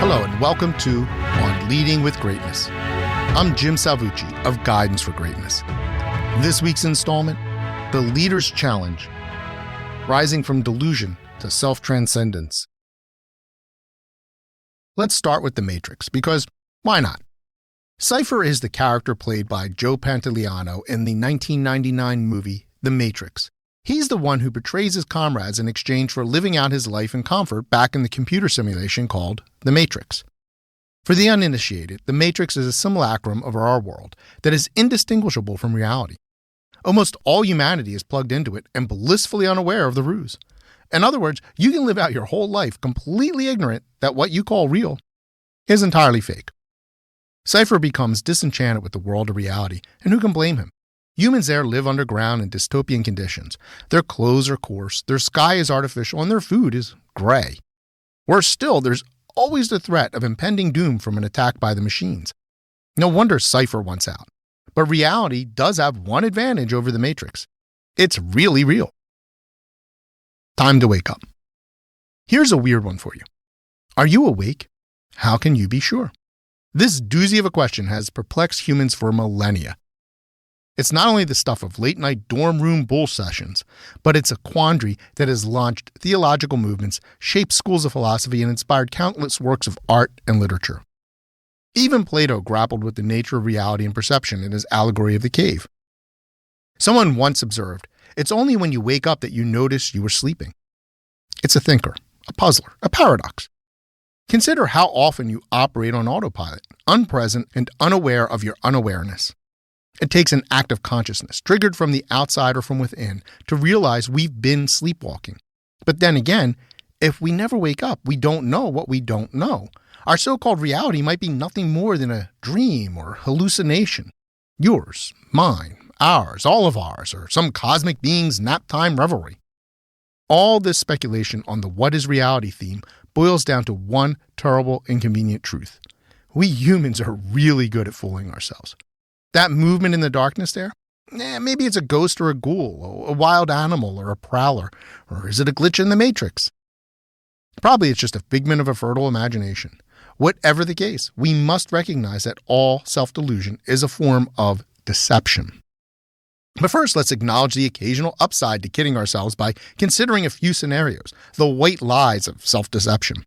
Hello and welcome to On Leading with Greatness. I'm Jim Salvucci of Guidance for Greatness. This week's installment, The Leader's Challenge, Rising from Delusion to Self-Transcendence. Let's start with The Matrix, because why not? Cypher is the character played by Joe Pantoliano in the 1999 movie The Matrix. He's the one who betrays his comrades in exchange for living out his life in comfort back in the computer simulation called The Matrix. For the uninitiated, The Matrix is a simulacrum of our world that is indistinguishable from reality. Almost all humanity is plugged into it and blissfully unaware of the ruse. In other words, you can live out your whole life completely ignorant that what you call real is entirely fake. Cypher becomes disenchanted with the world of reality, and who can blame him? Humans there live underground in dystopian conditions. Their clothes are coarse, their sky is artificial, and their food is gray. Worse still, there's always the threat of impending doom from an attack by the machines. No wonder Cypher wants out. But reality does have one advantage over the Matrix. It's really real. Time to wake up. Here's a weird one for you. Are you awake? How can you be sure? This doozy of a question has perplexed humans for millennia. It's not only the stuff of late-night dorm room bull sessions, but it's a quandary that has launched theological movements, shaped schools of philosophy, and inspired countless works of art and literature. Even Plato grappled with the nature of reality and perception in his allegory of the cave. Someone once observed, "It's only when you wake up that you notice you were sleeping." It's a thinker, a puzzler, a paradox. Consider how often you operate on autopilot, unpresent and unaware of your unawareness. It takes an act of consciousness, triggered from the outside or from within, to realize we've been sleepwalking. But then again, if we never wake up, we don't know what we don't know. Our so-called reality might be nothing more than a dream or hallucination. Yours, mine, ours, all of ours, or some cosmic being's nap-time revelry. All this speculation on the what is reality theme boils down to one terrible, inconvenient truth. We humans are really good at fooling ourselves. That movement in the darkness there? Maybe it's a ghost or a ghoul, a wild animal or a prowler, or is it a glitch in the Matrix? Probably it's just a figment of a fertile imagination. Whatever the case, we must recognize that all self-delusion is a form of deception. But first, let's acknowledge the occasional upside to kidding ourselves by considering a few scenarios, the white lies of self-deception.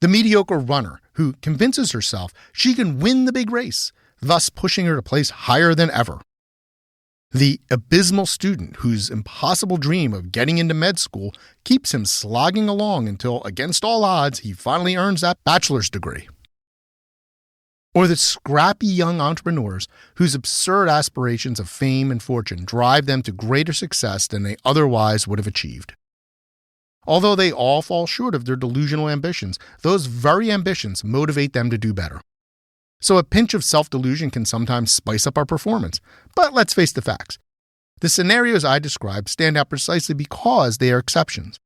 The mediocre runner who convinces herself she can win the big race, thus pushing her to place higher than ever. The abysmal student whose impossible dream of getting into med school keeps him slogging along until, against all odds, he finally earns that bachelor's degree. Or the scrappy young entrepreneurs whose absurd aspirations of fame and fortune drive them to greater success than they otherwise would have achieved. Although they all fall short of their delusional ambitions, those very ambitions motivate them to do better. So a pinch of self-delusion can sometimes spice up our performance. But let's face the facts. The scenarios I described stand out precisely because they are exceptions.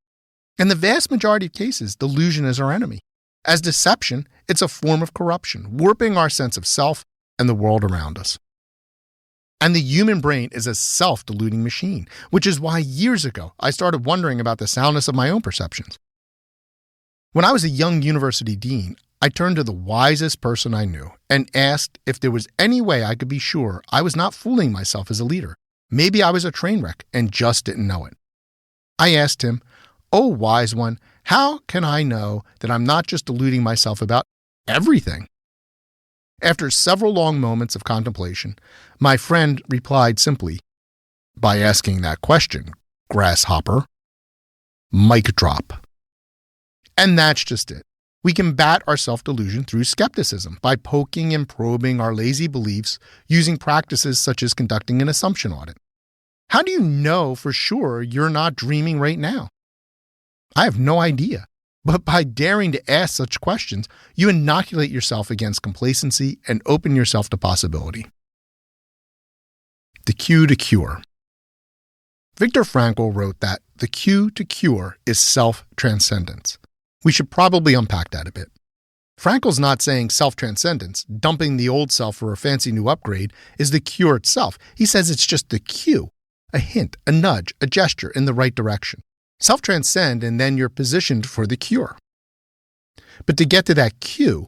In the vast majority of cases, delusion is our enemy. As deception, it's a form of corruption, warping our sense of self and the world around us. And the human brain is a self-deluding machine, which is why years ago I started wondering about the soundness of my own perceptions. When I was a young university dean, I turned to the wisest person I knew and asked if there was any way I could be sure I was not fooling myself as a leader. Maybe I was a train wreck and just didn't know it. I asked him, "Oh, wise one, how can I know that I'm not just deluding myself about everything?" After several long moments of contemplation, my friend replied simply, "By asking that question, grasshopper." Mic drop. And that's just it. We combat our self-delusion through skepticism by poking and probing our lazy beliefs using practices such as conducting an assumption audit. How do you know for sure you're not dreaming right now? I have no idea. But by daring to ask such questions, you inoculate yourself against complacency and open yourself to possibility. The cue to cure. Viktor Frankl wrote that the cue to cure is self-transcendence. We should probably unpack that a bit. Frankl's not saying self-transcendence, dumping the old self for a fancy new upgrade, is the cure itself. He says it's just the cue, a hint, a nudge, a gesture in the right direction. Self-transcend, and then you're positioned for the cure. But to get to that Q,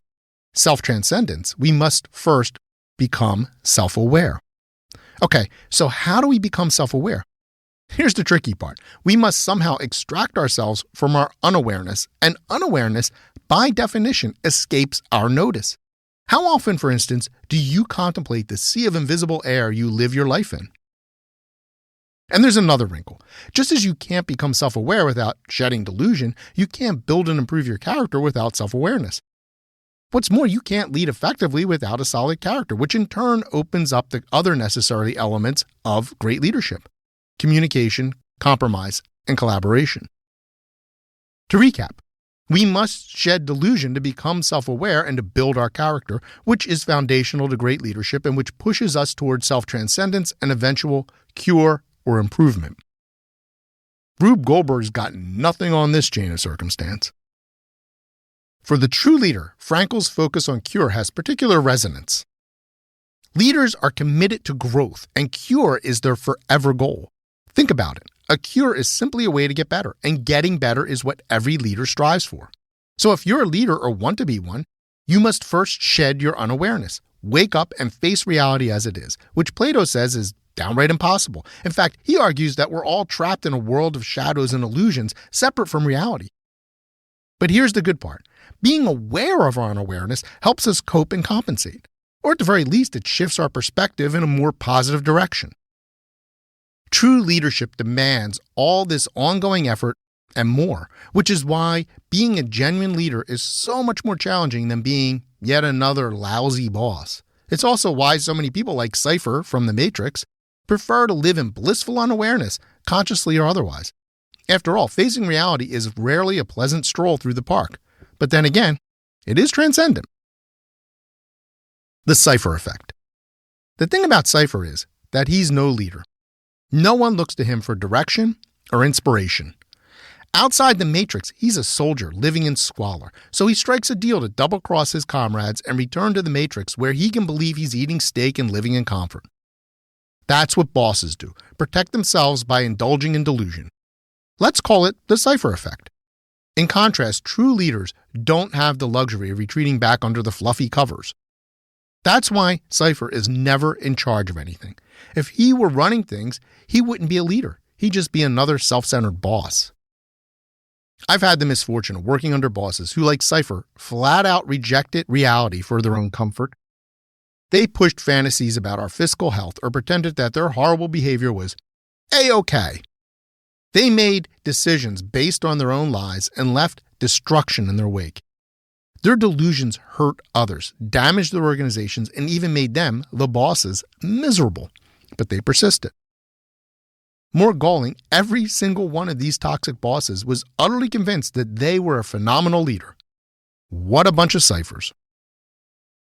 self-transcendence, we must first become self-aware. Okay, so how do we become self-aware? Here's the tricky part. We must somehow extract ourselves from our unawareness, and unawareness, by definition, escapes our notice. How often, for instance, do you contemplate the sea of invisible air you live your life in? And there's another wrinkle. Just as you can't become self-aware without shedding delusion, you can't build and improve your character without self-awareness. What's more, you can't lead effectively without a solid character, which in turn opens up the other necessary elements of great leadership: communication, compromise, and collaboration. To recap, we must shed delusion to become self-aware and to build our character, which is foundational to great leadership and which pushes us towards self-transcendence and eventual cure or improvement. Rube Goldberg's got nothing on this chain of circumstance. For the true leader, Frankl's focus on cure has particular resonance. Leaders are committed to growth, and cure is their forever goal. Think about it. A cure is simply a way to get better, and getting better is what every leader strives for. So if you're a leader or want to be one, you must first shed your unawareness, wake up and face reality as it is, which Plato says is downright impossible. In fact, he argues that we're all trapped in a world of shadows and illusions separate from reality. But here's the good part. Being aware of our unawareness helps us cope and compensate. Or at the very least, it shifts our perspective in a more positive direction. True leadership demands all this ongoing effort and more, which is why being a genuine leader is so much more challenging than being yet another lousy boss. It's also why so many people like Cypher from The Matrix prefer to live in blissful unawareness, consciously or otherwise. After all, facing reality is rarely a pleasant stroll through the park. But then again, it is transcendent. The Cypher effect. The thing about Cypher is that he's no leader. No one looks to him for direction or inspiration. Outside the Matrix, he's a soldier living in squalor, so he strikes a deal to double-cross his comrades and return to the Matrix where he can believe he's eating steak and living in comfort. That's what bosses do, protect themselves by indulging in delusion. Let's call it the Cypher effect. In contrast, true leaders don't have the luxury of retreating back under the fluffy covers. That's why Cypher is never in charge of anything. If he were running things, he wouldn't be a leader. He'd just be another self-centered boss. I've had the misfortune of working under bosses who, like Cypher, flat out rejected reality for their own comfort. They pushed fantasies about our physical health or pretended that their horrible behavior was A-OK. They made decisions based on their own lies and left destruction in their wake. Their delusions hurt others, damaged their organizations, and even made them, the bosses, miserable. But they persisted. More galling, every single one of these toxic bosses was utterly convinced that they were a phenomenal leader. What a bunch of ciphers.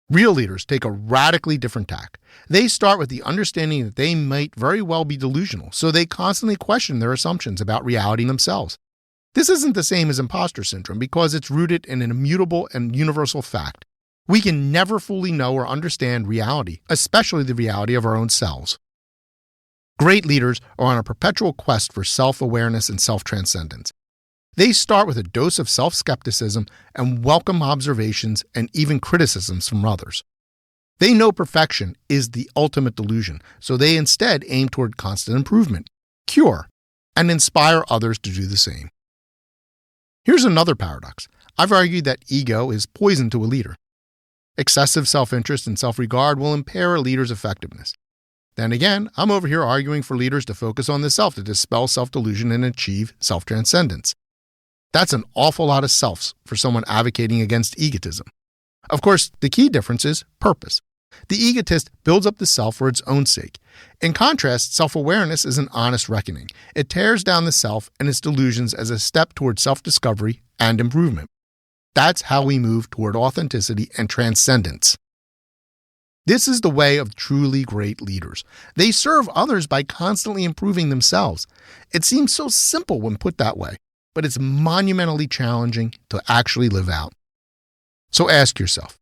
Real leaders take a radically different tack. They start with the understanding that they might very well be delusional, so they constantly question their assumptions about reality themselves. This isn't the same as imposter syndrome because it's rooted in an immutable and universal fact. We can never fully know or understand reality, especially the reality of our own selves. Great leaders are on a perpetual quest for self-awareness and self-transcendence. They start with a dose of self-skepticism and welcome observations and even criticisms from others. They know perfection is the ultimate delusion, so they instead aim toward constant improvement, cure, and inspire others to do the same. Here's another paradox. I've argued that ego is poison to a leader. Excessive self-interest and self-regard will impair a leader's effectiveness. Then again, I'm over here arguing for leaders to focus on the self to dispel self-delusion and achieve self-transcendence. That's an awful lot of selves for someone advocating against egotism. Of course, the key difference is purpose. The egotist builds up the self for its own sake. In contrast, self-awareness is an honest reckoning. It tears down the self and its delusions as a step toward self-discovery and improvement. That's how we move toward authenticity and transcendence. This is the way of truly great leaders. They serve others by constantly improving themselves. It seems so simple when put that way, but it's monumentally challenging to actually live out. So ask yourself,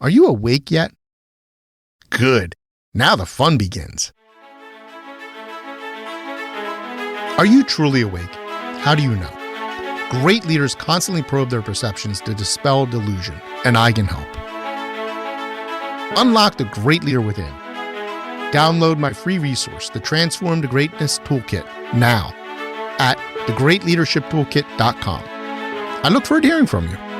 are you awake yet? Good. Now the fun begins. Are you truly awake? How do you know? Great leaders constantly probe their perceptions to dispel delusion, and I can help. Unlock the great leader within. Download my free resource, the Transform to Greatness Toolkit, now at thegreatleadershiptoolkit.com. I look forward to hearing from you.